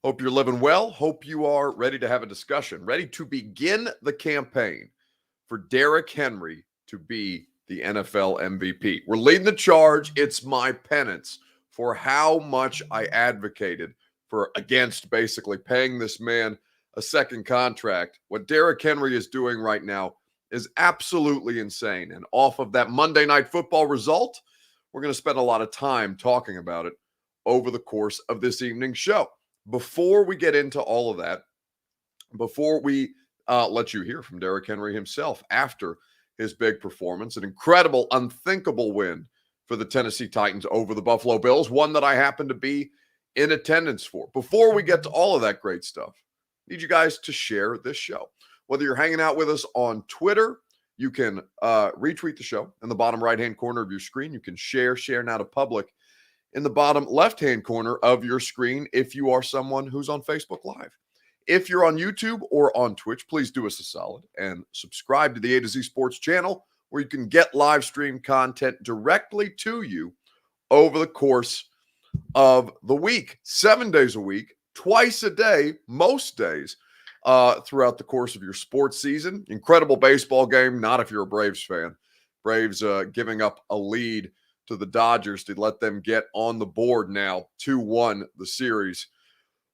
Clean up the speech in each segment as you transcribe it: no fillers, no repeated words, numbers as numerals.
Hope you're living well. Hope you are ready to have a discussion, ready to begin the campaign for Derrick Henry to be the NFL MVP. We're leading the charge. It's my penance for how much I advocated for against basically paying this man a second contract. What Derrick Henry is doing right now is absolutely insane. And off of that Monday Night Football result, we're going to spend a lot of time talking about it over the course of this evening's show. Before we get into all of that, before we let you hear from Derrick Henry himself after his big performance, an incredible, unthinkable win for the Tennessee Titans over the Buffalo Bills, one that I happen to be in attendance for. Before we get to all of that great stuff, I need you guys to share this show. Whether you're hanging out with us on Twitter, you can retweet the show in the bottom right-hand corner of your screen. You can share now to public in the bottom left-hand corner of your screen if you are someone who's on Facebook Live. If you're on YouTube or on Twitch, please do us a solid and subscribe to the A to Z Sports channel where you can get live stream content directly to you over the course of the week, 7 days a week, twice a day, most days throughout the course of your sports season. Incredible baseball game, not if you're a Braves fan. Braves giving up a lead to the Dodgers to let them get on the board now, 2-1 the series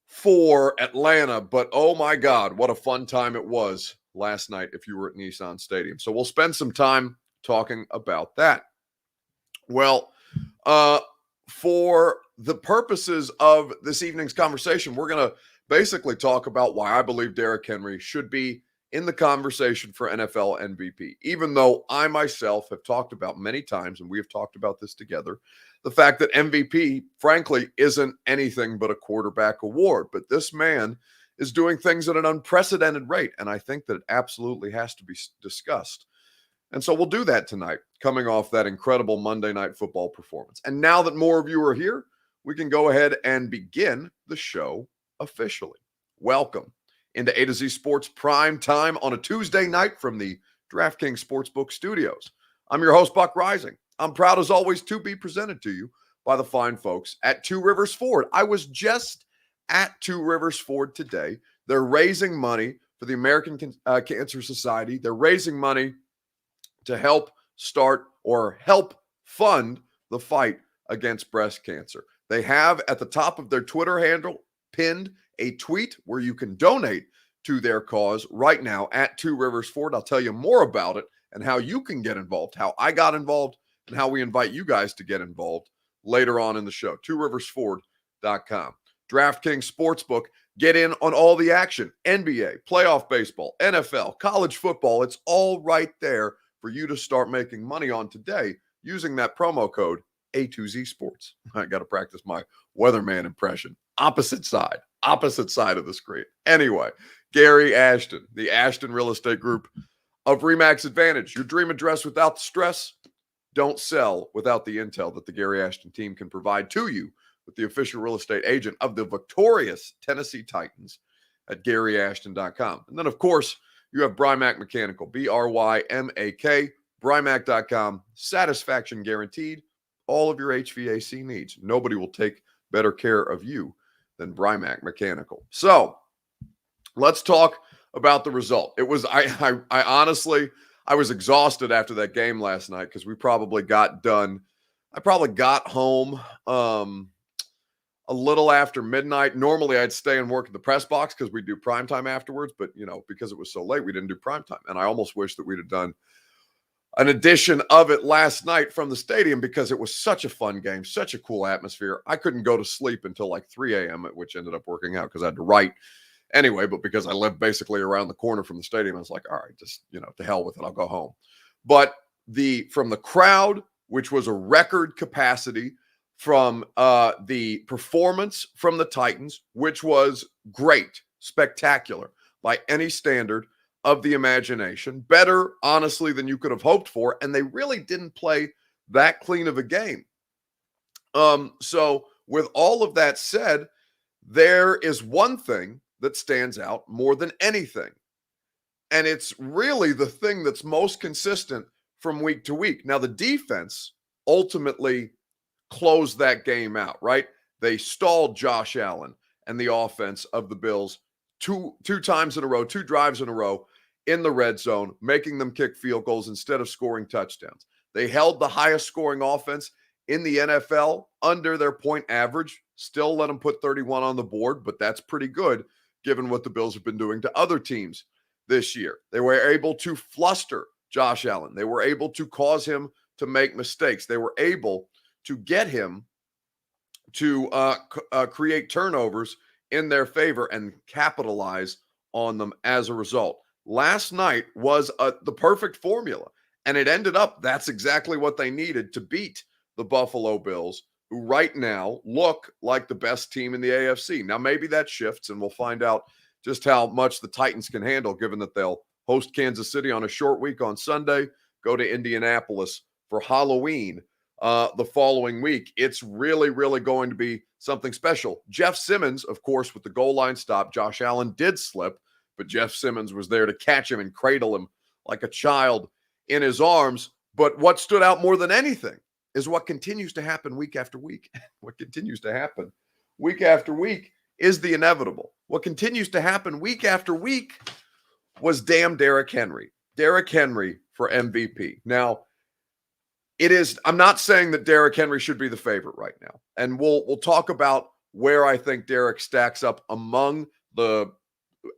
for Atlanta. But oh my God, what a fun time it was last night if you were at Nissan Stadium. So we'll spend some time talking about that. Well, for the purposes of this evening's conversation, we're going to basically talk about why I believe Derrick Henry should be in the conversation for NFL MVP, even though I myself have talked about many times, and we have talked about this together, the fact that MVP, frankly, isn't anything but a quarterback award. But this man is doing things at an unprecedented rate, and I think that it absolutely has to be discussed. And so we'll do that tonight, coming off that incredible Monday Night Football performance. And now that more of you are here, we can go ahead and begin the show officially. Welcome into A to Z Sports Prime Time on a Tuesday night from the DraftKings Sportsbook Studios. I'm your host, Buck Rising. I'm proud, as always, to be presented to you by the fine folks at Two Rivers Ford. I was just at Two Rivers Ford today. They're raising money for the American Cancer Society. They're raising money to help start or help fund the fight against breast cancer. They have at the top of their Twitter handle pinned a tweet where you can donate to their cause right now at Two Rivers Ford. I'll tell you more about it and how you can get involved, how I got involved, and how we invite you guys to get involved later on in the show. TwoRiversFord.com. DraftKings Sportsbook. Get in on all the action. NBA, playoff baseball, NFL, college football. It's all right there for you to start making money on today using that promo code A2Z Sports. I got to practice my weatherman impression. Opposite side of the screen. Anyway, Gary Ashton, the Ashton Real Estate Group of RE/MAX Advantage. Your dream address without the stress. Don't sell without the intel that the Gary Ashton team can provide to you with the official real estate agent of the victorious Tennessee Titans at GaryAshton.com. And then, of course, you have Brymak Mechanical, BRYMAK, Brymak.com. Satisfaction guaranteed. All of your HVAC needs. Nobody will take better care of you than Brymak Mechanical. So let's talk about the result. It was, I honestly, I was exhausted after that game last night because we probably got done. I probably got home a little after midnight. Normally I'd stay and work at the press box because we do primetime afterwards, but because it was so late, we didn't do primetime. And I almost wish that we'd have done an edition of it last night from the stadium because it was such a fun game, such a cool atmosphere. I couldn't go to sleep until like 3 a.m., which ended up working out because I had to write anyway, but because I lived basically around the corner from the stadium, I was like, all right, just, to hell with it. I'll go home. But from the crowd, which was a record capacity, from the performance from the Titans, which was great, spectacular by any standard of the imagination, better, honestly, than you could have hoped for. And they really didn't play that clean of a game. So with all of that said, there is one thing that stands out more than anything. And it's really the thing that's most consistent from week to week. Now, the defense ultimately closed that game out, right? They stalled Josh Allen and the offense of the Bills two times in a row, 2 drives in a row in the red zone, making them kick field goals instead of scoring touchdowns. They held the highest scoring offense in the NFL under their point average. Still let them put 31 on the board, but that's pretty good given what the Bills have been doing to other teams this year. They were able to fluster Josh Allen. They were able to cause him to make mistakes. They were able to get him to create turnovers in their favor and capitalize on them as a result. Last night was the perfect formula, and it ended up that's exactly what they needed to beat the Buffalo Bills, who right now look like the best team in the AFC. Now, maybe that shifts, and we'll find out just how much the Titans can handle, given that they'll host Kansas City on a short week on Sunday, go to Indianapolis for Halloween the following week. It's really, really going to be something special. Jeff Simmons, of course, with the goal line stop. Josh Allen did slip, but Jeff Simmons was there to catch him and cradle him like a child in his arms. But what stood out more than anything is what continues to happen week after week. What continues to happen week after week is the inevitable. What continues to happen week after week was damn Derrick Henry. Derrick Henry for MVP. Now, I'm not saying that Derrick Henry should be the favorite right now. And we'll talk about where I think Derrick stacks up among the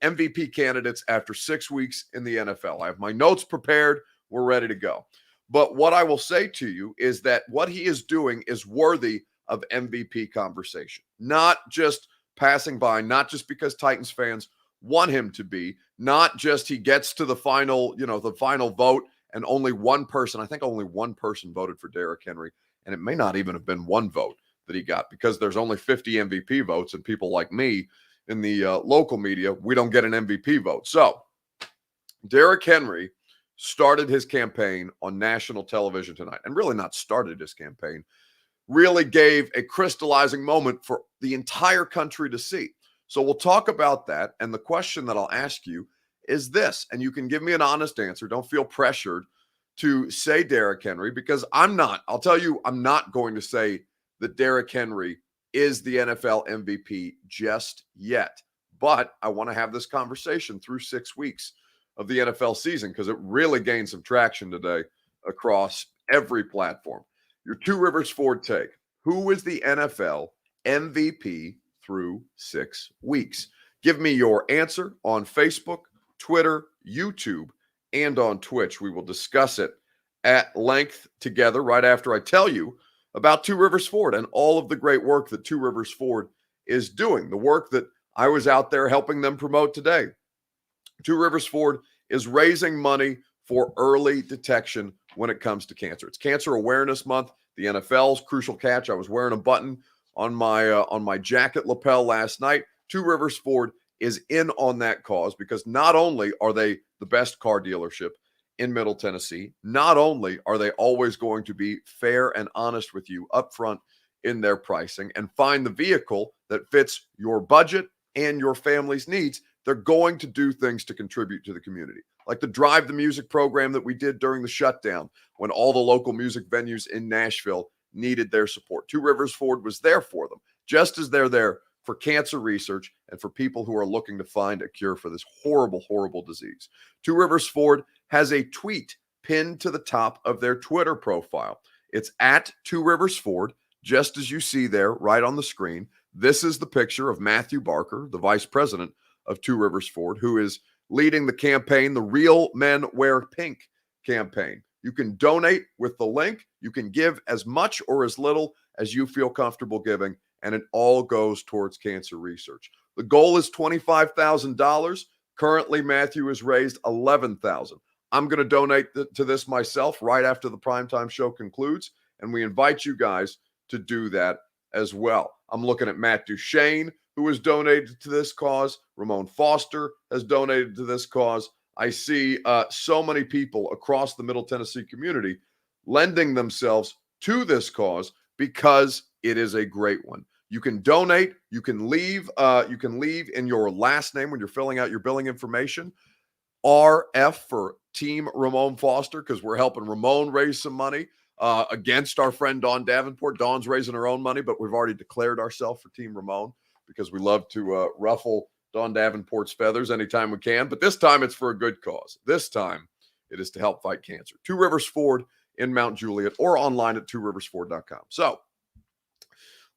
MVP candidates after 6 weeks in the NFL. I have my notes prepared. We're ready to go. But what I will say to you is that what he is doing is worthy of MVP conversation. Not just passing by, not just because Titans fans want him to be, not just he gets to the final vote and only one person voted for Derrick Henry, and it may not even have been one vote that he got because there's only 50 MVP votes, and people like me in the local media, we don't get an MVP vote. So Derrick Henry started his campaign on national television tonight, and really not started his campaign, really gave a crystallizing moment for the entire country to see. So we'll talk about that, and the question that I'll ask you is this, and you can give me an honest answer. Don't feel pressured to say Derrick Henry, because I'm not going to say that Derrick Henry is the NFL MVP just yet. But I want to have this conversation through 6 weeks of the NFL season because it really gained some traction today across every platform. Your Two Rivers Ford take. Who is the NFL MVP through 6 weeks? Give me your answer on Facebook, Twitter, YouTube, and on Twitch. We will discuss it at length together right after I tell you about Two Rivers Ford and all of the great work that Two Rivers Ford is doing, the work that I was out there helping them promote today. Two Rivers Ford is raising money for early detection when it comes to cancer. It's Cancer Awareness Month. The NFL's crucial catch. I was wearing a button on my jacket lapel last night. Two Rivers Ford is in on that cause because not only are they the best car dealership in Middle Tennessee, not only are they always going to be fair and honest with you up front in their pricing and find the vehicle that fits your budget and your family's needs, they're going to do things to contribute to the community, like the Drive the Music program that we did during the shutdown when all the local music venues in Nashville needed their support. Two Rivers Ford was there for them, just as they're there for cancer research and for people who are looking to find a cure for this horrible, horrible disease. Two Rivers Ford has a tweet pinned to the top of their Twitter profile. It's at Two Rivers Ford, just as you see there right on the screen. This is the picture of Matthew Barker, the vice president of Two Rivers Ford, who is leading the campaign, the Real Men Wear Pink campaign. You can donate with the link. You can give as much or as little as you feel comfortable giving, and it all goes towards cancer research. The goal is $25,000. Currently, Matthew has raised $11,000. I'm going to donate to this myself right after the primetime show concludes, and we invite you guys to do that as well. I'm looking at Matt Duchesne, who has donated to this cause. Ramon Foster has donated to this cause. I see so many people across the Middle Tennessee community lending themselves to this cause because it is a great one. You can donate. You can leave in your last name when you're filling out your billing information, RF for Team Ramon Foster, because we're helping Ramon raise some money against our friend Dawn Davenport. Dawn's raising her own money, but we've already declared ourselves for Team Ramon. because we love to ruffle Dawn Davenport's feathers anytime we can. But this time it's for a good cause. This time it is to help fight cancer. Two Rivers Ford in Mount Juliet, or online at tworiversford.com. So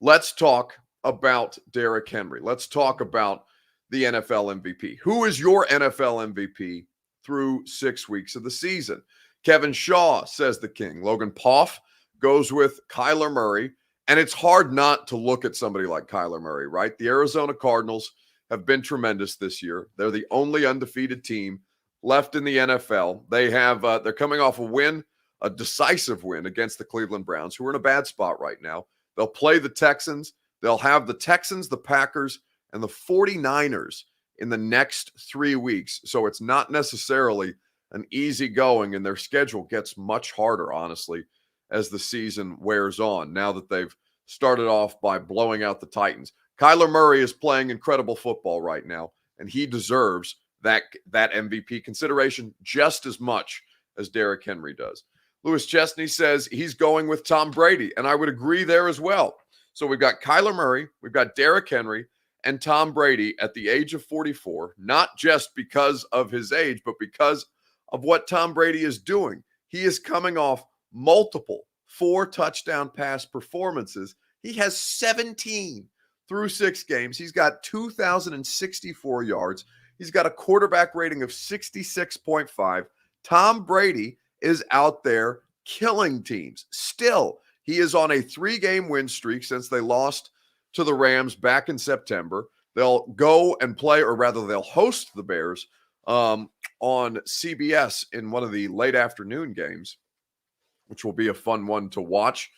let's talk about Derrick Henry. Let's talk about the NFL MVP. Who is your NFL MVP through 6 weeks of the season? Kevin Shaw says the king. Logan Poff goes with Kyler Murray. And it's hard not to look at somebody like Kyler Murray, right? The Arizona Cardinals have been tremendous this year. They're the only undefeated team left in the NFL. They're coming off a win, a decisive win against the Cleveland Browns, who are in a bad spot right now. They'll play the Texans. They'll have the Texans, the Packers, and the 49ers in the next 3 weeks. So it's not necessarily an easy going, and their schedule gets much harder, honestly, as the season wears on, now that they've started off by blowing out the Titans. Kyler Murray is playing incredible football right now, and he deserves that MVP consideration just as much as Derrick Henry does. Lewis Chesney says he's going with Tom Brady, and I would agree there as well. So we've got Kyler Murray, we've got Derrick Henry, and Tom Brady at the age of 44, not just because of his age, but because of what Tom Brady is doing. He is coming off multiple 4-touchdown pass performances. He has 17 through 6 games. He's got 2,064 yards. He's got a quarterback rating of 66.5. Tom Brady is out there killing teams. Still, he is on a 3-game win streak since they lost to the Rams back in September. They'll go and play, or rather they'll host the Bears on CBS in one of the late afternoon games, which will be a fun one to watch.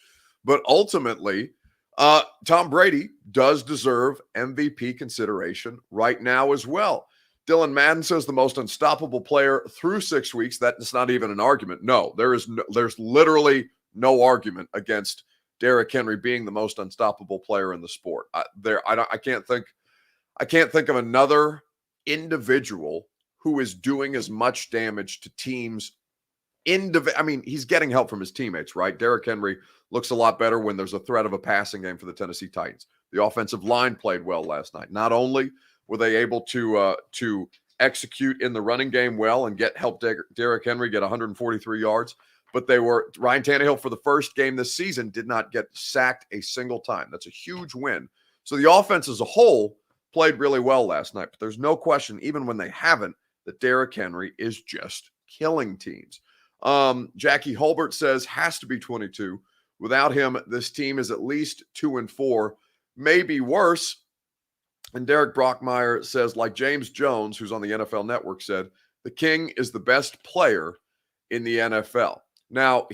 But ultimately, Tom Brady does deserve MVP consideration right now as well. Dylan Madden says the most unstoppable player through 6 weeks. That's not even an argument. No, there's literally no argument against Derrick Henry being the most unstoppable player in the sport. I can't think of another individual who is doing as much damage to teams. He's getting help from his teammates, right? Derrick Henry looks a lot better when there's a threat of a passing game for the Tennessee Titans. The offensive line played well last night. Not only were they able to execute in the running game well and help Derrick Henry get 143 yards, but Ryan Tannehill, for the first game this season, did not get sacked a single time. That's a huge win. So the offense as a whole played really well last night, but there's no question, even when they haven't, that Derrick Henry is just killing teams. Jackie Hulbert says has to be 22. Without him, this team is at least 2-4, maybe worse. And Derek Brockmeyer says, like James Jones, who's on the NFL Network, said, the king is the best player in the NFL. Now,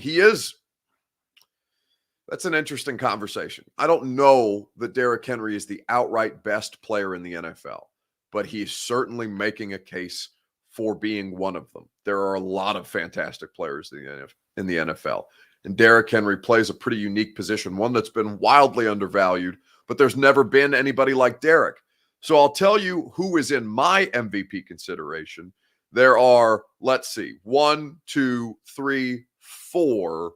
that's an interesting conversation. I don't know that Derrick Henry is the outright best player in the NFL, but he's certainly making a case for being one of them. There are a lot of fantastic players in the NFL, and Derrick Henry plays a pretty unique position, one that's been wildly undervalued, but there's never been anybody like Derrick. So I'll tell you who is in my MVP consideration. There are, 1, 2, 3, 4,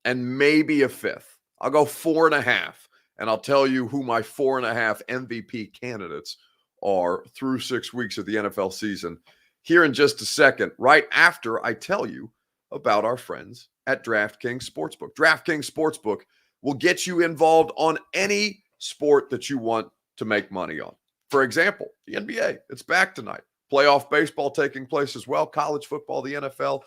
and maybe a fifth. I'll go 4.5, and I'll tell you who my 4.5 MVP candidates are through 6 weeks of the NFL season here in just a second, right after I tell you about our friends at DraftKings Sportsbook. DraftKings Sportsbook will get you involved on any sport that you want to make money on. For example, the NBA, it's back tonight. Playoff baseball taking place as well, college football, the NFL.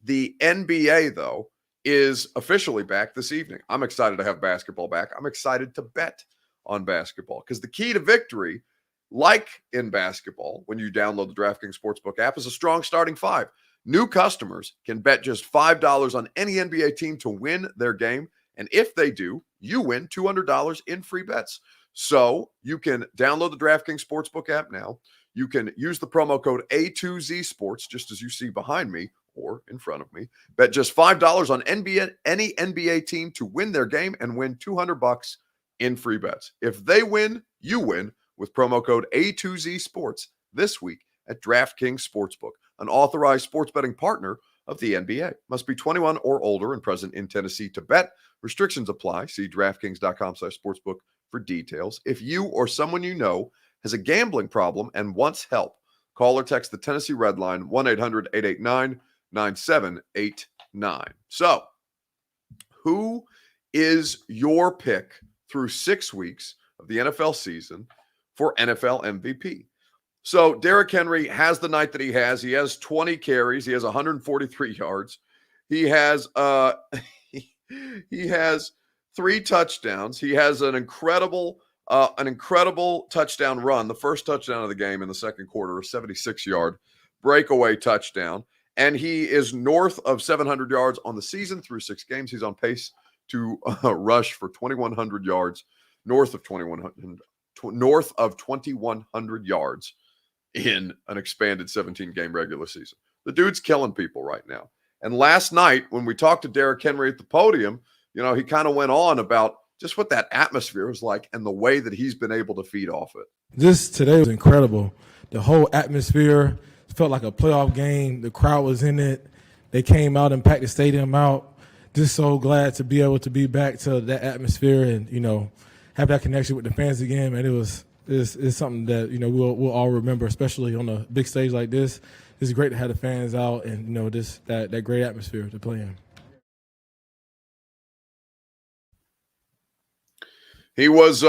The NBA, though, is officially back this evening. I'm excited to have basketball back. I'm excited to bet on basketball because the key to victory, like in basketball, when you download the DraftKings Sportsbook app, is a strong starting 5. New customers can bet just $5 on any NBA team to win their game. And if they do, you win $200 in free bets. So you can download the DraftKings Sportsbook app now. You can use the promo code A2Z Sports, just as you see behind me or in front of me. Bet just $5 on any NBA team to win their game and win $200 in free bets. If they win, you win with promo code A2Z Sports this week at DraftKings Sportsbook, an authorized sports betting partner of the NBA. Must be 21 or older and present in Tennessee to bet. Restrictions apply. See DraftKings.com/sportsbook for details. If you or someone you know has a gambling problem and wants help, call or text the Tennessee Red Line, 1-800-889-9789. So, who is your pick through 6 weeks of the NFL season for NFL MVP? So Derrick Henry has the night that he has. He has 20 carries. He has 143 yards. He has he has 3 touchdowns. He has an incredible touchdown run. The first touchdown of the game in the second quarter, a 76-yard breakaway touchdown. And he is north of 700 yards on the season through 6 games. He's on pace to rush for 2,100 yards, north of 2,100 yards in an expanded 17-game regular season. The dude's killing people right now. And last night, when we talked to Derrick Henry at the podium, he kind of went on about just what that atmosphere was like and the way that he's been able to feed off it. This today was incredible. The whole atmosphere felt like a playoff game. The crowd was in it. They came out and packed the stadium out. Just so glad to be able to be back to that atmosphere and, have that connection with the fans again. And it's something that, we'll all remember, especially on a big stage like this. It's great to have the fans out and, that great atmosphere to play in. He was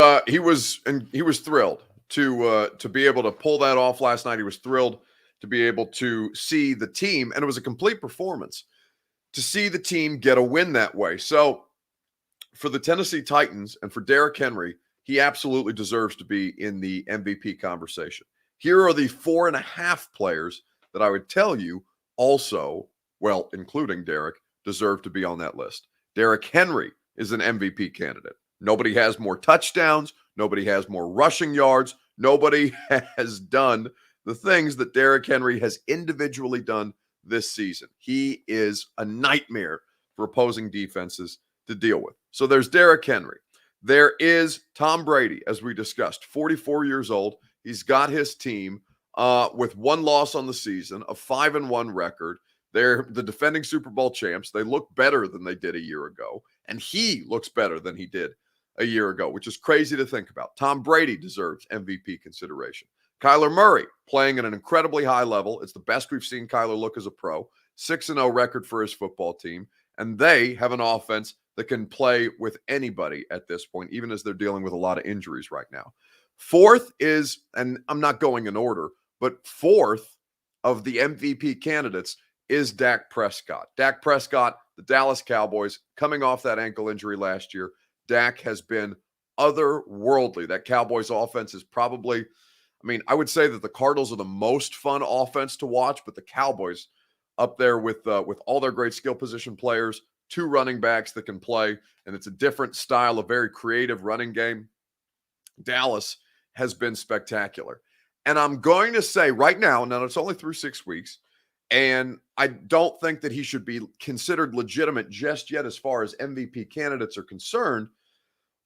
thrilled to be able to pull that off last night. He was thrilled to be able to see the team, and it was a complete performance to see the team get a win that way. So for the Tennessee Titans and for Derrick Henry, he absolutely deserves to be in the MVP conversation. Here are the 4.5 players that I would tell you also, well, including Derrick, deserve to be on that list. Derrick Henry is an MVP candidate. Nobody has more touchdowns. Nobody has more rushing yards. Nobody has done the things that Derrick Henry has individually done this season. He is a nightmare for opposing defenses to deal with. So there's Derrick Henry. There is Tom Brady, as we discussed, 44 years old. He's got his team with 1 loss on the season, a 5-1 record. They're the defending Super Bowl champs. They look better than they did a year ago, and he looks better than he did a year ago, which is crazy to think about. Tom Brady deserves MVP consideration. Kyler Murray playing at an incredibly high level. It's the best we've seen Kyler look as a pro. 6-0 record for his football team, and they have an offense that can play with anybody at this point, even as they're dealing with a lot of injuries right now. Fourth is, and I'm not going in order, but fourth of the MVP candidates is Dak Prescott. Dak Prescott, the Dallas Cowboys, coming off that ankle injury last year. Dak has been otherworldly. That Cowboys offense is probably, I would say that the Cardinals are the most fun offense to watch, but the Cowboys up there with all their great skill position players, 2 running backs that can play, and it's a different style, a very creative running game. Dallas has been spectacular. And I'm going to say right now it's only through 6 weeks, and I don't think that he should be considered legitimate just yet as far as MVP candidates are concerned,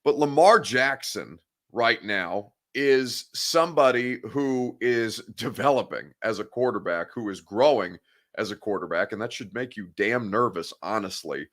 but Lamar Jackson right now is somebody who is developing as a quarterback, who is growing as a quarterback, and that should make you damn nervous, honestly,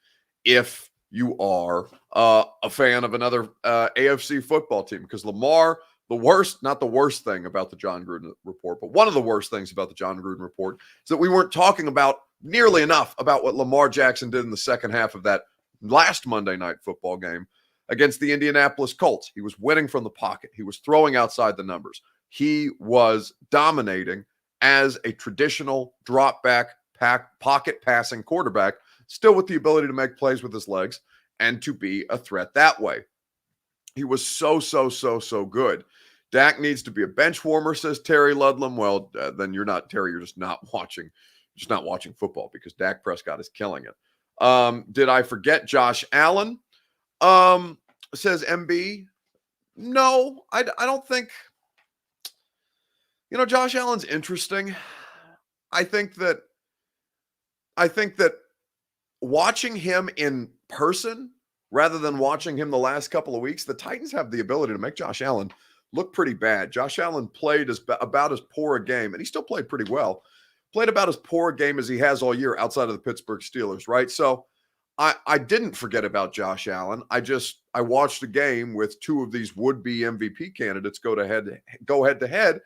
if you are a fan of another AFC football team, because Lamar, not the worst thing about the John Gruden report, but one of the worst things about the John Gruden report is that we weren't talking about nearly enough about what Lamar Jackson did in the second half of that last Monday night football game against the Indianapolis Colts. He was winning from the pocket. He was throwing outside the numbers. He was dominating as a traditional drop back pocket passing quarterback, still with the ability to make plays with his legs and to be a threat that way. He was so good. Dak needs to be a bench warmer, says Terry Ludlam. Well, then you're not Terry. You're just not watching football, because Dak Prescott is killing it. Did I forget Josh Allen? Says MB. No, I don't think. Josh Allen's interesting. I think that watching him in person rather than watching him the last couple of weeks, the Titans have the ability to make Josh Allen look pretty bad. Josh Allen played about as poor a game, and he still played pretty well, played about as poor a game as he has all year outside of the Pittsburgh Steelers, right? So I didn't forget about Josh Allen. I watched a game with two of these would-be MVP candidates go head to head.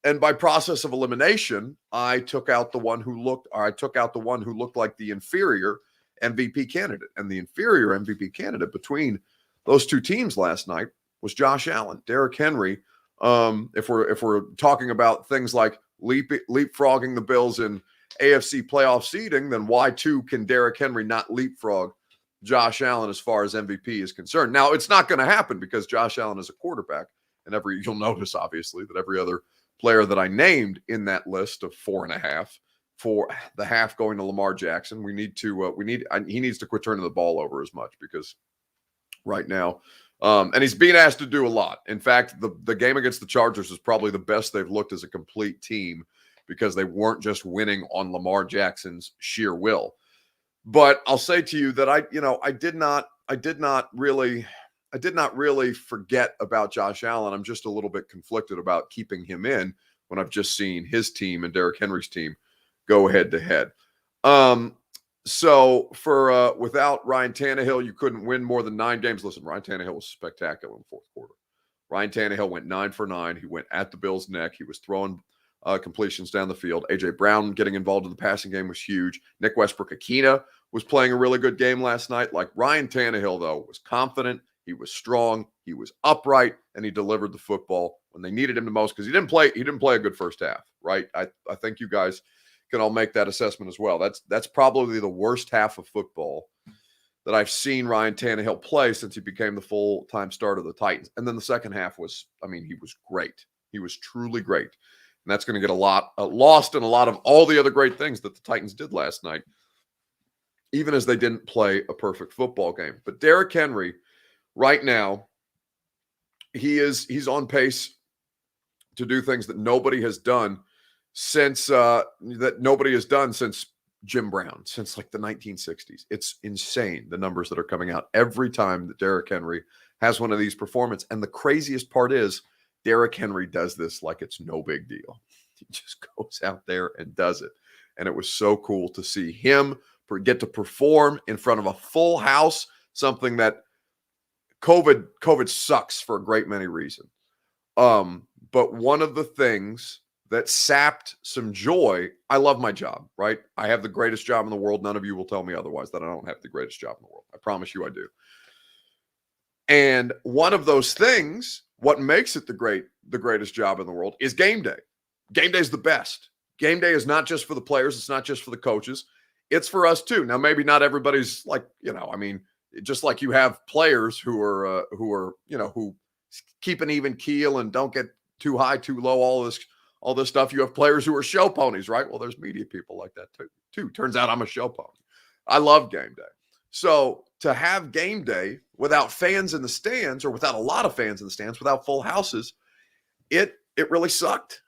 And by process of elimination, I took out the one who looked like the inferior MVP candidate. And the inferior MVP candidate between those two teams last night was Josh Allen. Derrick Henry, if we're talking about things like leapfrogging the Bills in AFC playoff seeding, then why too can Derrick Henry not leapfrog Josh Allen as far as MVP is concerned? Now, it's not going to happen because Josh Allen is a quarterback, and you'll notice obviously that every other player that I named in that list of 4.5 for the half going to Lamar Jackson, he needs to quit turning the ball over as much because right now, and he's being asked to do a lot. In fact, the game against the Chargers is probably the best they've looked as a complete team because they weren't just winning on Lamar Jackson's sheer will. But I'll say to you that I did not really forget about Josh Allen. I'm just a little bit conflicted about keeping him in when I've just seen his team and Derrick Henry's team go head to head. So for without Ryan Tannehill, you couldn't win more than 9 games. Listen, Ryan Tannehill was spectacular in the fourth quarter. Ryan Tannehill went 9 for 9. He went at the Bills' neck. He was throwing completions down the field. A.J. Brown getting involved in the passing game was huge. Nick Westbrook-Akina was playing a really good game last night. Like Ryan Tannehill, though, was confident. He was strong. He was upright, and he delivered the football when they needed him the most because he didn't play a good first half, right? I think you guys can all make that assessment as well. That's probably the worst half of football that I've seen Ryan Tannehill play since he became the full-time starter of the Titans. And then the second half was, he was great. He was truly great. And that's going to get lost in a lot of all the other great things that the Titans did last night, even as they didn't play a perfect football game. But Derrick Henry, right now, he's on pace to do things that nobody has done since Jim Brown, since like the 1960s. It's insane, the numbers that are coming out every time that Derrick Henry has one of these performances. And the craziest part is Derrick Henry does this like it's no big deal. He just goes out there and does it. And it was so cool to see him get to perform in front of a full house, something that COVID sucks for a great many reasons. But one of the things that sapped some joy, I love my job, right? I have the greatest job in the world. None of you will tell me otherwise, that I don't have the greatest job in the world. I promise you I do. And one of those things, what makes it the greatest job in the world, is game day. Game day is the best. Game day is not just for the players. It's not just for the coaches. It's for us too. Now, maybe not everybody's like, just like you have players who keep an even keel and don't get too high, too low, all this stuff. You have players who are show ponies, right? Well, there's media people like that too. Turns out I'm a show pony. I love game day. So to have game day without fans in the stands, or without a lot of fans in the stands, without full houses, it really sucked.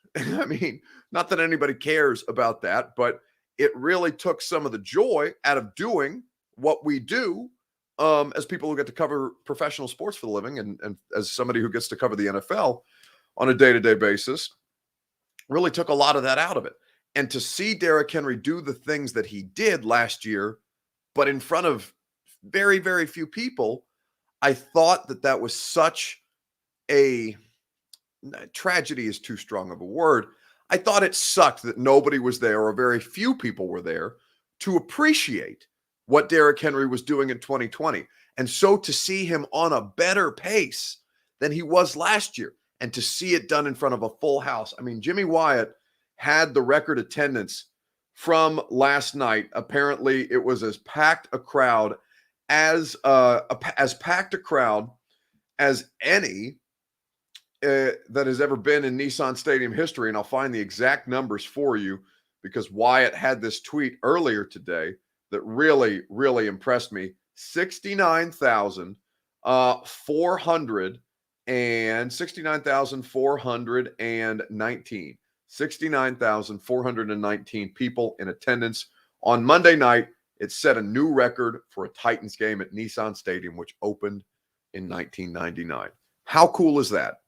Not that anybody cares about that, but it really took some of the joy out of doing what we do as people who get to cover professional sports for the living, and as somebody who gets to cover the NFL on a day-to-day basis, really took a lot of that out of it. And to see Derrick Henry do the things that he did last year, but in front of very, very few people, I thought that was such a tragedy is too strong of a word. I thought it sucked that nobody was there, or very few people were there to appreciate what Derrick Henry was doing in 2020. And so to see him on a better pace than he was last year, and to see it done in front of a full house. Jimmy Wyatt had the record attendance from last night. Apparently, it was as packed a crowd as any that has ever been in Nissan Stadium history. And I'll find the exact numbers for you, because Wyatt had this tweet earlier today that really, really impressed me. 69,419 people in attendance on Monday night. It set a new record for a Titans game at Nissan Stadium, which opened in 1999. How cool is that?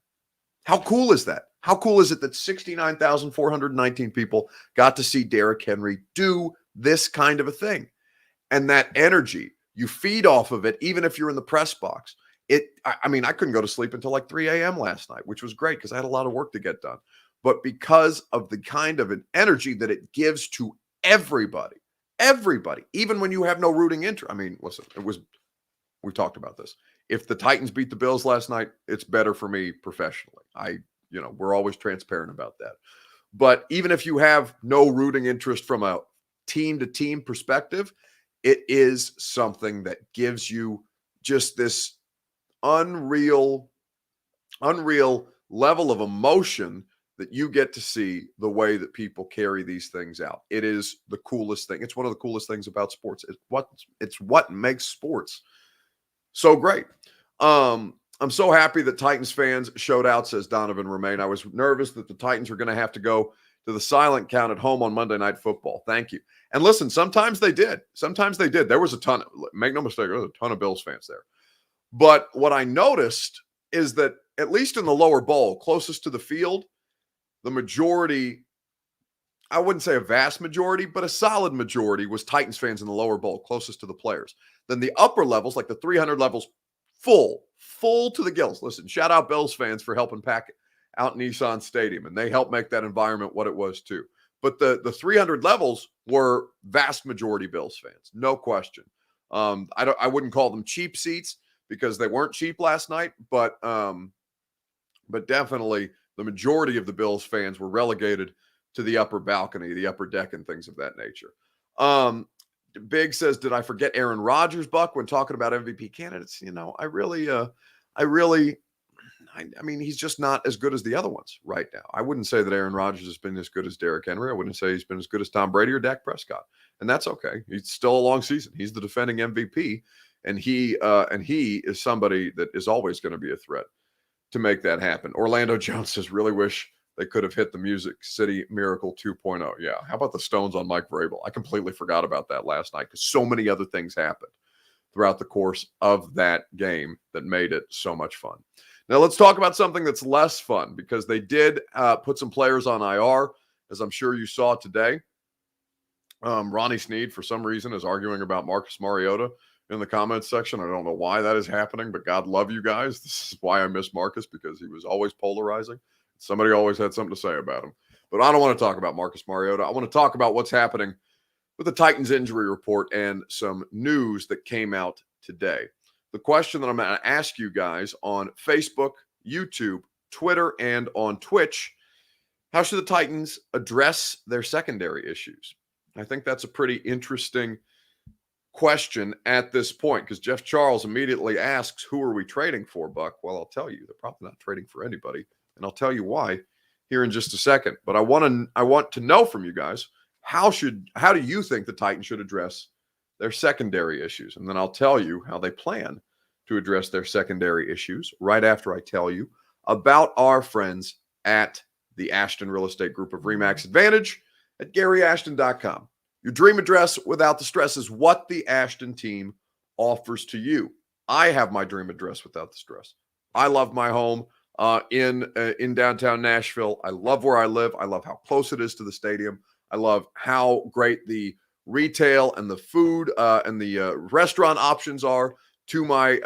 How cool is that? How cool is it that 69,419 people got to see Derrick Henry do this kind of a thing? And that energy, You feed off of it, even if you're in the press box. I mean, I couldn't go to sleep until like 3 a.m. last night, which was great because I had a lot of work to get done. But because of the kind of an energy that it gives to everybody, even when you have no rooting interest. I mean, listen, we talked about this. If the Titans beat the Bills last night, it's better for me professionally. We're always transparent about that. But even if you have no rooting interest from a team to team perspective, it is something that gives you just this unreal level of emotion that you get to see the way that people carry these things out. It is the coolest thing. It's one of the coolest things about sports. It's what makes sports so great. I'm so happy that Titans fans showed out, says Donovan Romaine. I was nervous that the Titans were going to have to go to the silent count at home on Monday Night Football. Thank you. And listen, sometimes they did. There was a ton, make no mistake, there was a ton of Bills fans there. But what I noticed is that at least in the lower bowl, closest to the field, the majority, I wouldn't say a vast majority, but a solid majority was Titans fans in the lower bowl, closest to the players. Then the upper levels, like the 300 levels, full to the gills. Listen, shout out Bills fans for helping pack out Nissan Stadium, and they helped make that environment what it was too. But the 300 levels were vast majority Bills fans, no question. I wouldn't call them cheap seats because they weren't cheap last night, but definitely the majority of the Bills fans were relegated to the upper balcony, the upper deck, and things of that nature. Big says, did I forget Aaron Rodgers, Buck, when talking about MVP candidates? I mean, he's just not as good as the other ones right now. I wouldn't say that Aaron Rodgers has been as good as Derrick Henry. I wouldn't say he's been as good as Tom Brady or Dak Prescott. And that's okay. It's still a long season. He's the defending MVP. And he is somebody that is always going to be a threat to make that happen. Orlando Jones says, really wish they could have hit the Music City Miracle 2.0. Yeah. How about the Stones on Mike Vrabel? I completely forgot about that last night because so many other things happened throughout the course of that game that made it so much fun. Now let's talk about something that's less fun because they did put some players on IR, as I'm sure you saw today. Ronnie Snead, for some reason, is arguing about Marcus Mariota in the comments section. I don't know why that is happening, but God love you guys. This is why I miss Marcus, because he was always polarizing. Somebody always had something to say about him. But I don't want to talk about Marcus Mariota. I want to talk about what's happening with the Titans injury report and some news that came out today. The question that I'm going to ask you guys on Facebook, YouTube, Twitter, and on Twitch, how should the Titans address their secondary issues? I think that's a pretty interesting question at this point because Jeff Charles immediately asks, who are we trading for, Buck? Well, I'll tell you, they're probably not trading for anybody, and I'll tell you why here in just a second. But I want to know from you guys, how do you think the Titans should address their secondary issues? And then I'll tell you how they plan to address their secondary issues right after I tell you about our friends at the Ashton Real Estate Group of RE/MAX Advantage at GaryAshton.com. Your dream address without the stress is what the Ashton team offers to you. I have my dream address without the stress. I love my home in downtown Nashville. I love where I live. I love how close it is to the stadium. I love how great the retail and the food and the restaurant options are to my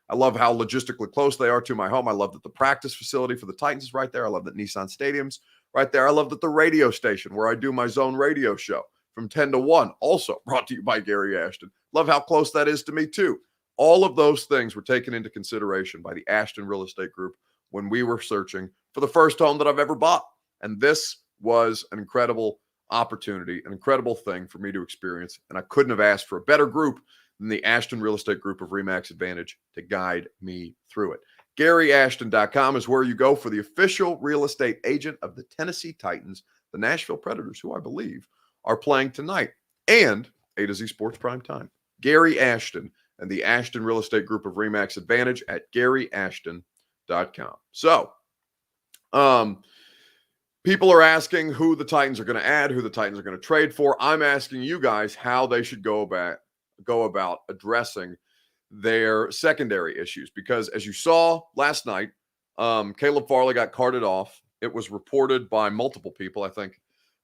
I love how logistically close they are to my home. I love that the practice facility for the Titans is right there. I love that Nissan Stadium's right there. I love that the radio station where I do my zone radio show from 10 to 1, also brought to you by Gary Ashton. Love how close that is to me too. All of those things were taken into consideration by the Ashton Real Estate Group when we were searching for the first home that I've ever bought. And this was an incredible opportunity, an incredible thing for me to experience. And I couldn't have asked for a better group than the Ashton Real Estate Group of RE/MAX Advantage to guide me through it. GaryAshton.com is where you go for the official real estate agent of the Tennessee Titans, the Nashville Predators, who I believe are playing tonight, and A to Z Sports Prime Time. Gary Ashton and the Ashton Real Estate Group of RE/MAX Advantage at GaryAshton.com. So, people are asking who the Titans are going to add, who the Titans are going to trade for. I'm asking you guys how they should go about addressing their secondary issues, because as you saw last night, Caleb Farley got carted off. It was reported by multiple people. I think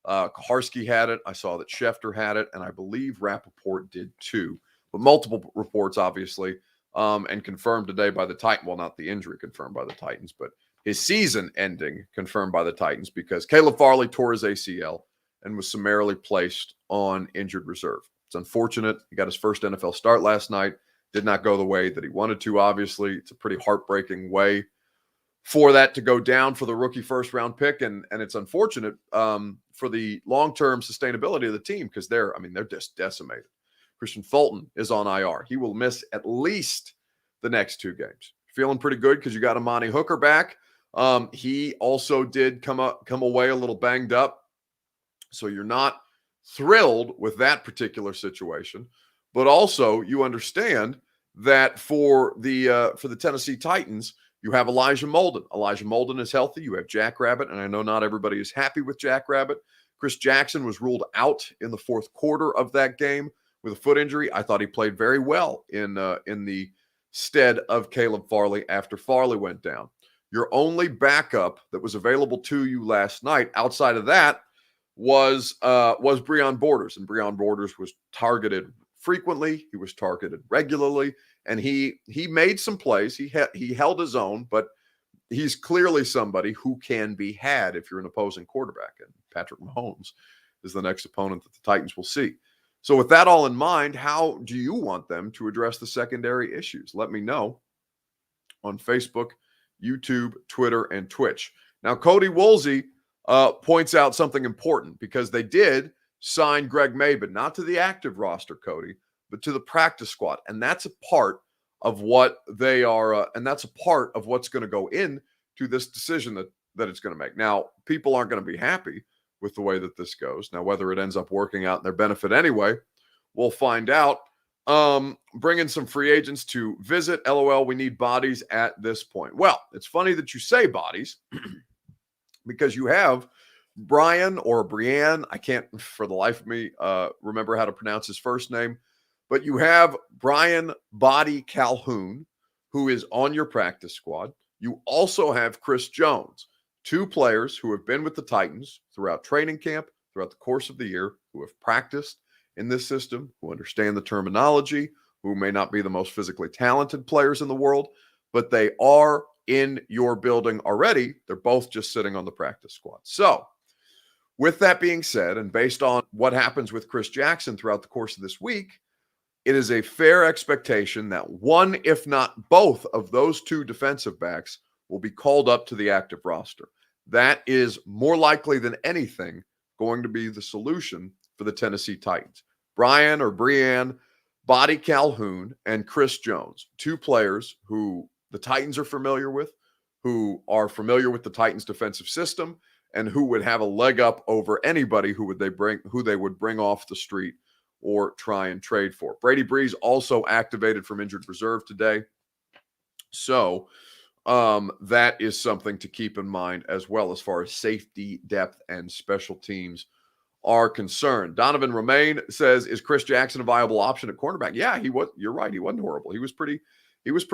Kaharski had it. I saw that Schefter had it, and I believe Rappaport did too. but multiple reports, obviously, and confirmed today by the Titans. Well, not the injury confirmed by the Titans, but his season ending confirmed by the Titans, because Caleb Farley tore his ACL and was summarily placed on injured reserve. It's unfortunate. He got his first NFL start last night. Did not go the way that he wanted to, obviously. It's a pretty heartbreaking way for that to go down for the rookie first-round pick, and it's unfortunate for the long-term sustainability of the team, because they're just decimated. Christian Fulton is on IR. He will miss at least the next 2 games. Feeling pretty good because you got Amani Hooker back. He also did come away a little banged up, so you're not thrilled with that particular situation. But also, you understand that for the Tennessee Titans, you have Elijah Molden. Elijah Molden is healthy. You have Jackrabbit, and I know not everybody is happy with Jackrabbit. Chris Jackson was ruled out in the fourth quarter of that game with a foot injury. I thought he played very well in the stead of Caleb Farley after Farley went down. Your only backup that was available to you last night outside of that was Breon Borders, and Breon Borders was targeted frequently. He was targeted regularly, and he made some plays. He held his own, but he's clearly somebody who can be had if you're an opposing quarterback, and Patrick Mahomes is the next opponent that the Titans will see. So with that all in mind, how do you want them to address the secondary issues? Let me know on Facebook, YouTube, Twitter, and Twitch. Now, Cody Woolsey points out something important, because they did sign Greg Maben, not to the active roster, Cody, but to the practice squad. And that's a part of what they are, and that's a part of what's going to go into this decision that it's going to make. Now, people aren't going to be happy with the way that this goes. Now, whether it ends up working out in their benefit anyway, we'll find out. Bringing some free agents to visit. LOL, we need bodies at this point. Well, it's funny that you say bodies because you have Brian or Brian. I can't for the life of me remember how to pronounce his first name, but you have Brian Body Calhoun, who is on your practice squad. You also have Chris Jones, 2 players who have been with the Titans throughout training camp, throughout the course of the year, who have practiced in this system, who understand the terminology, who may not be the most physically talented players in the world, but they are in your building already. They're both just sitting on the practice squad. So with that being said, and based on what happens with Chris Jackson throughout the course of this week, it is a fair expectation that one, if not both, of those 2 defensive backs will be called up to the active roster. That is more likely than anything going to be the solution for the Tennessee Titans. Brian or Brian Body Calhoun and Chris Jones, 2 players who the Titans are familiar with, who are familiar with the Titans defensive system, and who would have a leg up over anybody who they would bring off the street or try and trade for. Brady Breeze also activated from injured reserve today. So that is something to keep in mind as well, as far as safety, depth, and special teams are concerned. Donovan Romaine says, is Chris Jackson a viable option at cornerback? Yeah, he was. You're right. He wasn't horrible. He was pretty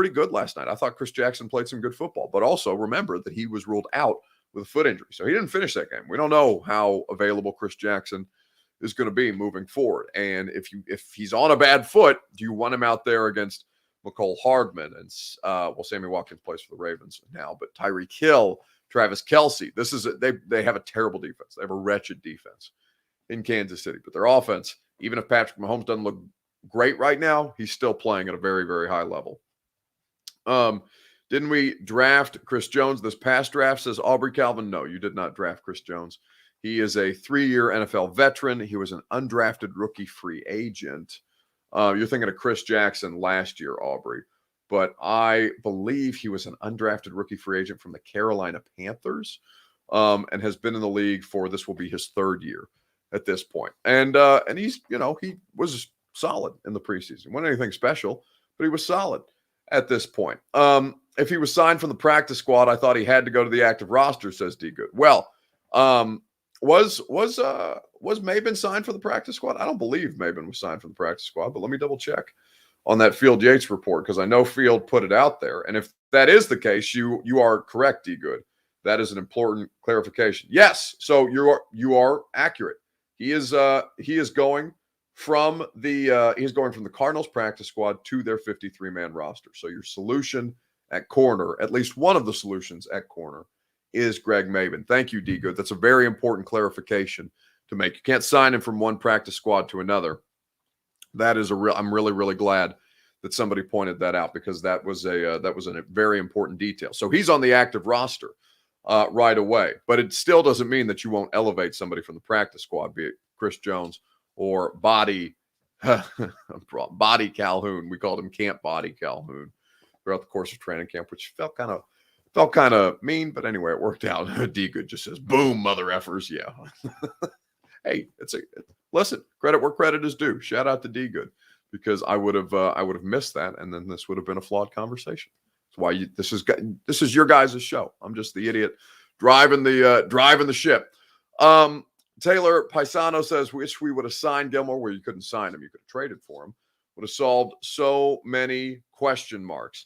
good last night. I thought Chris Jackson played some good football, but also remember that he was ruled out with a foot injury. So he didn't finish that game. We don't know how available Chris Jackson is going to be moving forward. And if he's on a bad foot, do you want him out there against McCole Hardman and Sammy Watkins plays for the Ravens now, but Tyreek Hill, Travis Kelce. They have a terrible defense. They have a wretched defense in Kansas City, but their offense, even if Patrick Mahomes doesn't look great right now, he's still playing at a very, very high level. Didn't we draft Chris Jones this past draft, says Aubrey Calvin? No, you did not draft Chris Jones. He is a 3-year NFL veteran. He was an undrafted rookie free agent. You're thinking of Chris Jackson last year, Aubrey, but I believe he was an undrafted rookie free agent from the Carolina Panthers, and has been in the league for, this will be his 3rd year at this point. And he's, he was solid in the preseason. Wasn't anything special, but he was solid at this point. If he was signed from the practice squad, I thought he had to go to the active roster, says D Good. Well, was Maben signed for the practice squad? I don't believe Maben was signed for the practice squad, but let me double check on that Field Yates report, because I know Field put it out there. And if that is the case, you are correct, D Good. That is an important clarification. Yes, so you are accurate. He is going from he's going from the Cardinals practice squad to their 53-man roster. So your solution at corner, at least one of the solutions at corner, is Greg Maben. Thank you, D. Good. That's a very important clarification to make. You can't sign him from one practice squad to another. That is I'm really, really glad that somebody pointed that out, because that was a very important detail. So he's on the active roster right away, but it still doesn't mean that you won't elevate somebody from the practice squad, be it Chris Jones or Body Calhoun. We called him Camp Body Calhoun throughout the course of training camp, which felt kind of mean, but anyway, it worked out. D Good just says, "Boom, mother effers." Yeah. Hey, listen, credit where credit is due. Shout out to D Good, because I would have missed that, and then this would have been a flawed conversation. That's why this is your guys' show. I'm just the idiot driving the ship. Taylor Paisano says, "Wish we would have signed Gilmore." Where you couldn't sign him, you could have traded for him. Would have solved so many question marks.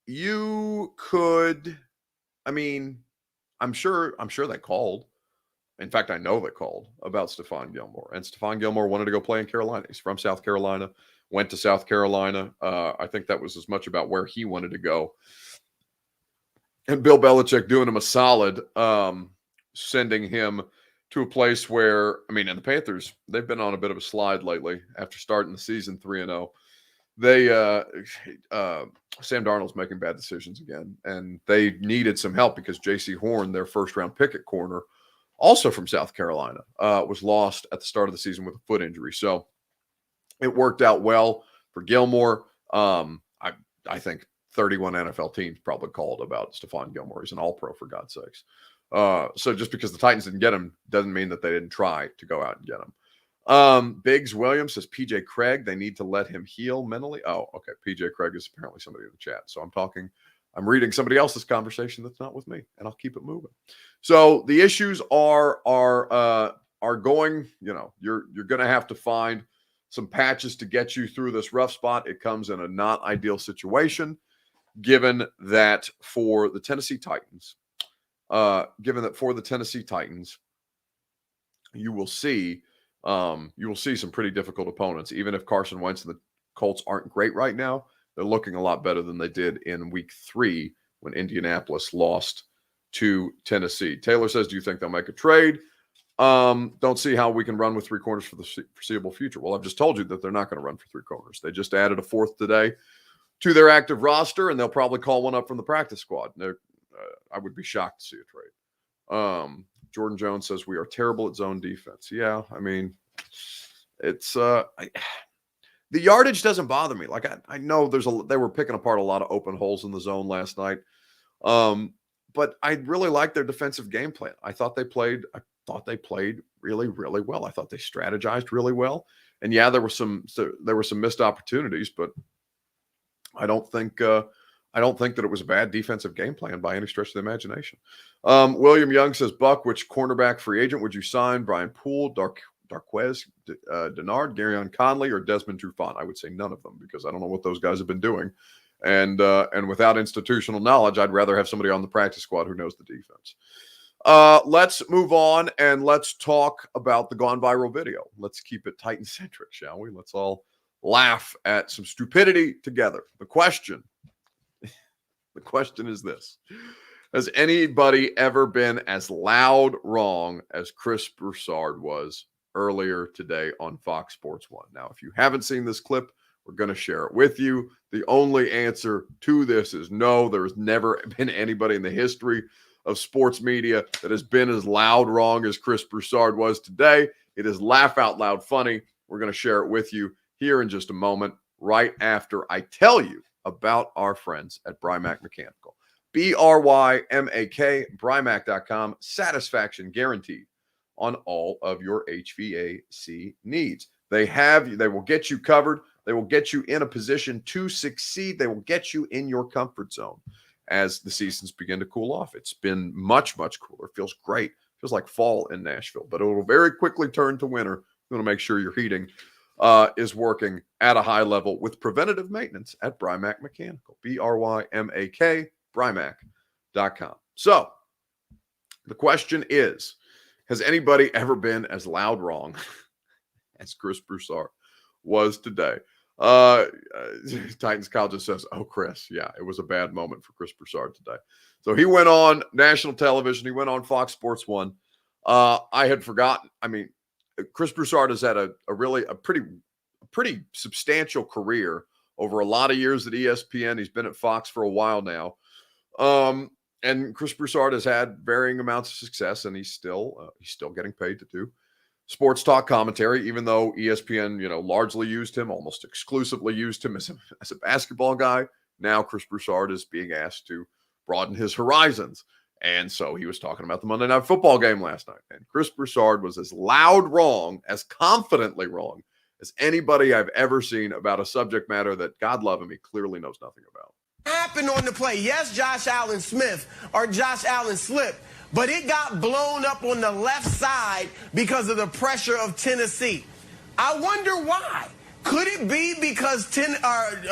You could. I mean, I'm sure they called. In fact, I know they called about Stephon Gilmore, and Stephon Gilmore wanted to go play in Carolina. He's from South Carolina, went to South Carolina. I think that was as much about where he wanted to go. And Bill Belichick doing him a solid, sending him to a place where, I mean, and the Panthers, they've been on a bit of a slide lately after starting the season 3-0. Sam Darnold's making bad decisions again, and they needed some help because J.C. Horn, their first-round pick at corner, also from South Carolina, was lost at the start of the season with a foot injury. So it worked out well for Gilmore. I think 31 NFL teams probably called about Stephon Gilmore. He's an all-pro, for God's sakes. So just because the Titans didn't get him doesn't mean that they didn't try to go out and get him. Biggs Williams says, PJ Craig, they need to let him heal mentally. Oh, okay. PJ Craig is apparently somebody in the chat. So I'm reading somebody else's conversation that's not with me, and I'll keep it moving. So the issues are going, you're going to have to find some patches to get you through this rough spot. It comes in a not ideal situation, given that for the Tennessee Titans, you will see some pretty difficult opponents. Even if Carson Wentz and the Colts aren't great right now, they're looking a lot better than they did in week 3 when Indianapolis lost to Tennessee. Taylor says, do you think they'll make a trade? Don't see how we can run with 3 corners for the foreseeable future. Well, I've just told you that they're not going to run for 3 corners. They just added a 4th today to their active roster, and they'll probably call one up from the practice squad. I would be shocked to see a trade. Jordan Jones says, we are terrible at zone defense. Yeah, I mean, it's the yardage doesn't bother me. Like I know they were picking apart a lot of open holes in the zone last night. But I really liked their defensive game plan. I thought they played really, really well. I thought they strategized really well. And yeah, there were some missed opportunities, but I don't think that it was a bad defensive game plan by any stretch of the imagination. William Young says, Buck, which cornerback free agent would you sign? Brian Poole, Darquez Denard, Garyon Conley, or Desmond Trufant? I would say none of them, because I don't know what those guys have been doing. And without institutional knowledge, I'd rather have somebody on the practice squad who knows the defense. Let's move on and let's talk about the gone viral video. Let's keep it Titan-centric, shall we? Let's all laugh at some stupidity together. The question is this. Has anybody ever been as loud wrong as Chris Broussard was earlier today on Fox Sports 1? Now, if you haven't seen this clip, we're going to share it with you. The only answer to this is no. There's never been anybody in the history of sports media that has been as loud wrong as Chris Broussard was today. It is laugh out loud funny. We're going to share it with you here in just a moment, right after I tell you about our friends at Brymak Mechanical. BRYMAK, Brymak.com. Satisfaction guaranteed on all of your HVAC needs. They will get you covered. They will get you in a position to succeed. They will get you in your comfort zone as the seasons begin to cool off. It's been much, much cooler. It feels great. It feels like fall in Nashville, but it will very quickly turn to winter. You want to make sure your heating is working at a high level with preventative maintenance at Brymak Mechanical. BRYMAK, Brymak.com. So the question is, has anybody ever been as loud wrong as Chris Broussard was today. Titans Kyle just says, oh, Chris, yeah, it was a bad moment for Chris Broussard today. So he went on national television. He went on Fox Sports 1. I had forgotten. I mean, Chris Broussard has had a pretty substantial career over a lot of years at ESPN. He's been at Fox for a while now. And Chris Broussard has had varying amounts of success, and he's still getting paid to do sports talk commentary, even though ESPN, largely used him, almost exclusively used him as a basketball guy. Now Chris Broussard is being asked to broaden his horizons. And so he was talking about the Monday Night Football game last night. And Chris Broussard was as loud wrong, as confidently wrong as anybody I've ever seen about a subject matter that, God love him, he clearly knows nothing about. Happened on the play. Yes, Josh Allen Smith or Josh Allen slipped, but it got blown up on the left side because of the pressure of Tennessee. I wonder why. Could it be because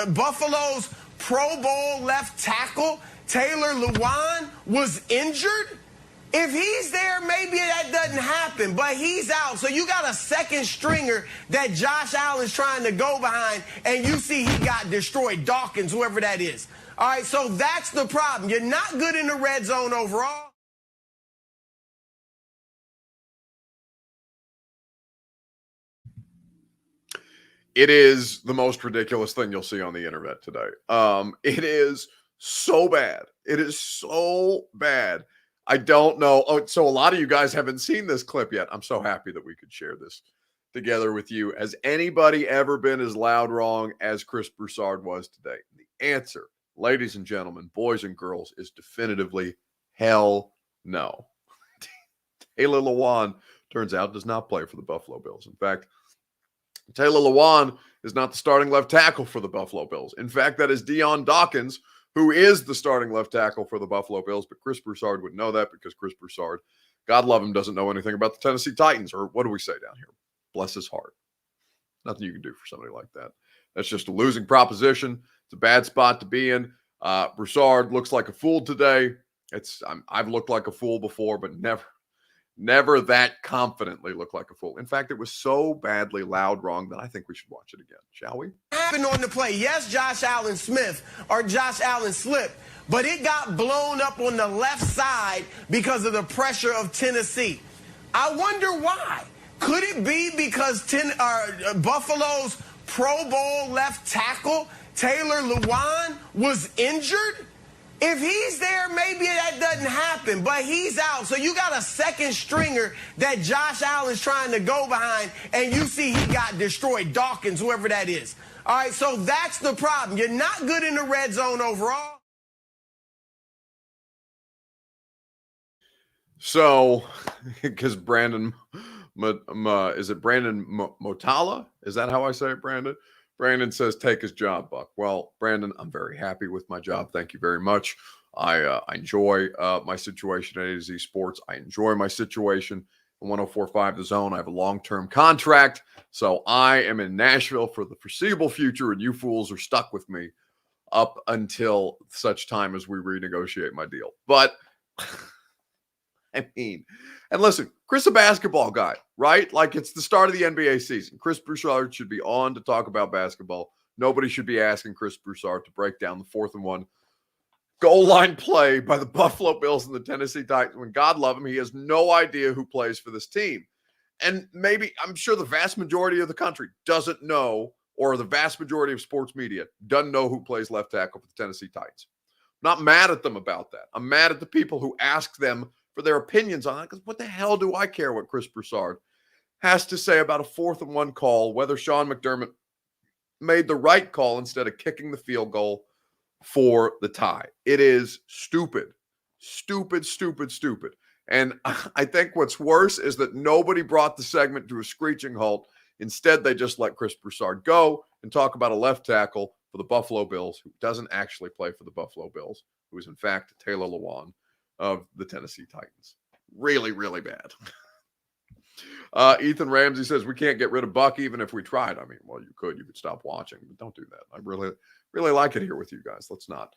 Buffalo's Pro Bowl left tackle, Taylor Lewan, was injured? If he's there, maybe that doesn't happen, but he's out. So you got a second stringer that Josh Allen's trying to go behind, and you see he got destroyed. Dawkins, whoever that is. All right, so that's the problem. You're not good in the red zone overall. It is the most ridiculous thing you'll see on the internet today. It is so bad. It is so bad. I don't know. Oh, so a lot of you guys haven't seen this clip yet. I'm so happy that we could share this together with you. Has anybody ever been as loud wrong as Chris Broussard was today? The answer, ladies and gentlemen, boys and girls, is definitively hell no. Taylor Lewan, turns out, does not play for the Buffalo Bills. In fact, Taylor Lewan is not the starting left tackle for the Buffalo Bills. In fact, that is Dion Dawkins, who is the starting left tackle for the Buffalo Bills. But Chris Broussard would know that because Chris Broussard, God love him, doesn't know anything about the Tennessee Titans. Or what do we say down here? Bless his heart. Nothing you can do for somebody like that. That's just a losing proposition. It's a bad spot to be in. Broussard looks like a fool today. I've looked like a fool before, but never that confidently look like a fool. In fact, it was so badly loud wrong that I think we should watch it again, shall we? Happened on the play. Yes, Josh Allen Smith or Josh Allen slipped, but it got blown up on the left side because of the pressure of Tennessee. I wonder why. Could it be because Buffalo's Pro Bowl left tackle, Taylor Lewan, was injured? If he's there, maybe that doesn't happen, but he's out. So you got a second stringer that Josh Allen's trying to go behind, and you see he got destroyed. Dawkins, whoever that is. All right, so that's the problem. You're not good in the red zone overall. So, because Brandon, is it Brandon Motala? Is that how I say it, Brandon? Brandon says, take his job, Buck. Well, Brandon, I'm very happy with my job. Thank you very much. I enjoy my situation at A-Z Sports. I enjoy my situation in 104.5 The Zone. I have a long-term contract, so I am in Nashville for the foreseeable future, and you fools are stuck with me up until such time as we renegotiate my deal. But, I mean, and listen, Chris, a basketball guy, right? Like, it's the start of the NBA season. Chris Broussard should be on to talk about basketball. Nobody should be asking Chris Broussard to break down the 4th and 1 goal line play by the Buffalo Bills and the Tennessee Titans. When, God love him, he has no idea who plays for this team. And maybe, I'm sure the vast majority of the country doesn't know, or the vast majority of sports media doesn't know who plays left tackle for the Tennessee Titans. I'm not mad at them about that. I'm mad at the people who ask them for their opinions on that, because what the hell do I care what Chris Broussard has to say about a 4th and 1 call, whether Sean McDermott made the right call instead of kicking the field goal for the tie. It is stupid. And I think what's worse is that nobody brought the segment to a screeching halt. Instead, they just let Chris Broussard go and talk about a left tackle for the Buffalo Bills who doesn't actually play for the Buffalo Bills, who is in fact Taylor Lewan of the Tennessee Titans. Really, really bad. Ethan Ramsey says, we can't get rid of Buck even if we tried. I mean, well, you could stop watching, but don't do that. I really, really like it here with you guys. Let's not.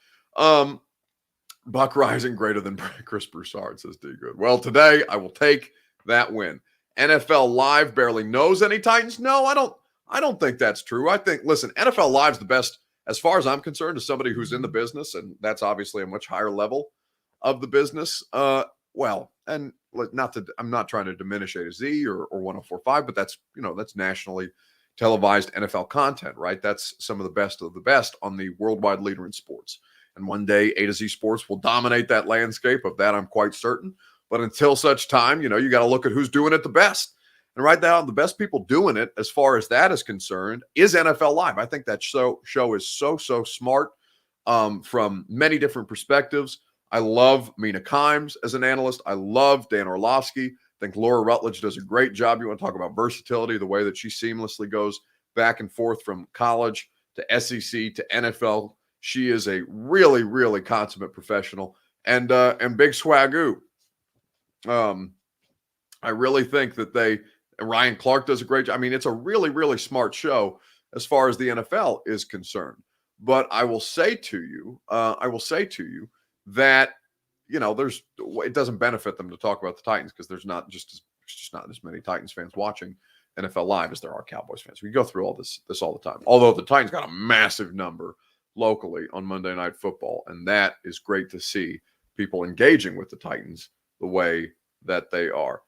Buck rising greater than Chris Broussard, says D. Good. Well, today I will take that win. NFL Live barely knows any Titans. No, I don't think that's true. I think, listen, NFL Live's the best, as far as I'm concerned, as somebody who's in the business, and that's obviously a much higher level of the business. Well, and I'm not trying to diminish A to Z or 1045, but that's nationally televised NFL content, right? That's some of the best on the worldwide leader in sports. And one day A to Z Sports will dominate that landscape. Of that, I'm quite certain. But until such time, you got to look at who's doing it the best. And right now, the best people doing it, as far as that is concerned, is NFL Live. I think that show is so smart from many different perspectives. I love Mina Kimes as an analyst. I love Dan Orlovsky. I think Laura Rutledge does a great job. You want to talk about versatility, the way that she seamlessly goes back and forth from college to SEC to NFL. She is a really, really consummate professional. And Big Swagoo. I really think that Ryan Clark does a great job. I mean, it's a really, really smart show as far as the NFL is concerned. But I will say to you that it doesn't benefit them to talk about the Titans because there's just not as many Titans fans watching NFL Live as there are Cowboys fans. We go through all this all the time. Although the Titans got a massive number locally on Monday Night Football, and that is great to see people engaging with the Titans the way that they are.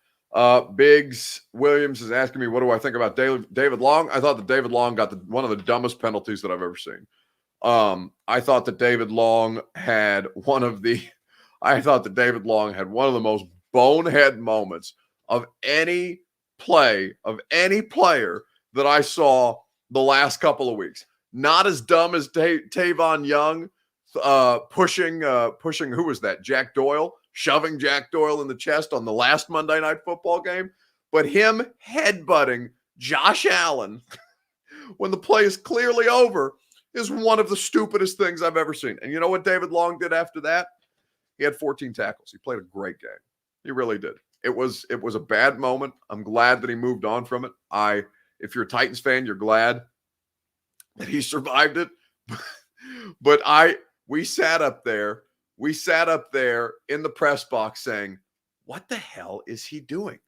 Biggs Williams is asking me, what do I think about David Long? I thought that David Long got one of the dumbest penalties that I've ever seen. I thought that David Long had one of the most bonehead moments of any player that I saw the last couple of weeks. Not as dumb as Tavon Young pushing who was that? Jack Doyle, shoving Jack Doyle in the chest on the last Monday Night Football game, but him headbutting Josh Allen when the play is clearly over is one of the stupidest things I've ever seen. And you know what David Long did after that? He had 14 tackles. He played a great game. He really did. It was a bad moment. I'm glad that he moved on from it. If you're a Titans fan, you're glad that he survived it. But we sat up there in the press box saying, what the hell is he doing?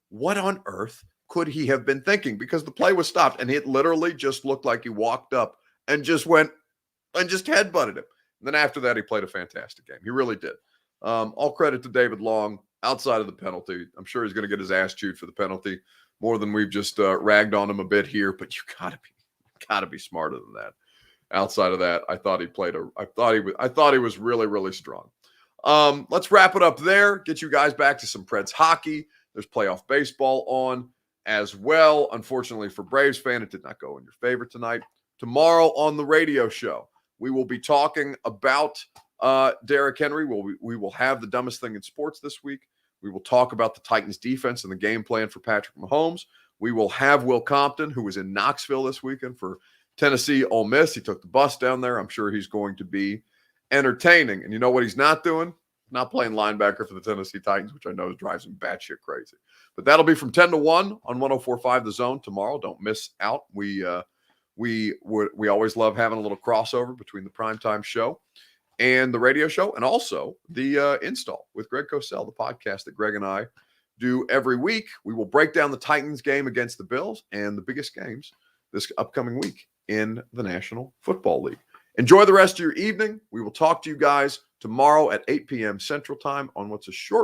What on earth could he have been thinking? Because the play was stopped, and it literally just looked like he walked up and just went and just headbutted him. And then after that, he played a fantastic game. He really did. All credit to David Long outside of the penalty. I'm sure he's going to get his ass chewed for the penalty more than we've just ragged on him a bit here, but you gotta be smarter than that. Outside of that, I thought he was really, really strong. Let's wrap it up there. Get you guys back to some Preds hockey. There's playoff baseball on as well. Unfortunately for Braves fan, it did not go in your favor tonight. Tomorrow on the radio show, we will be talking about Derrick Henry. We will have the dumbest thing in sports this week. We will talk about the Titans defense and the game plan for Patrick Mahomes. We will have Will Compton, who was in Knoxville this weekend for Tennessee Ole Miss. He took the bus down there. I'm sure he's going to be entertaining. And you know what he's not doing? Not playing linebacker for the Tennessee Titans, which I know drives him batshit crazy. But that'll be from 10 to 1 on 104.5 The Zone tomorrow. Don't miss out. We always love having a little crossover between the primetime show and the radio show, and also the Install with Greg Cosell, the podcast that Greg and I do every week. We will break down the Titans game against the Bills and the biggest games this upcoming week in the National Football League. Enjoy the rest of your evening. We will talk to you guys tomorrow at 8 p.m. Central Time on what's a short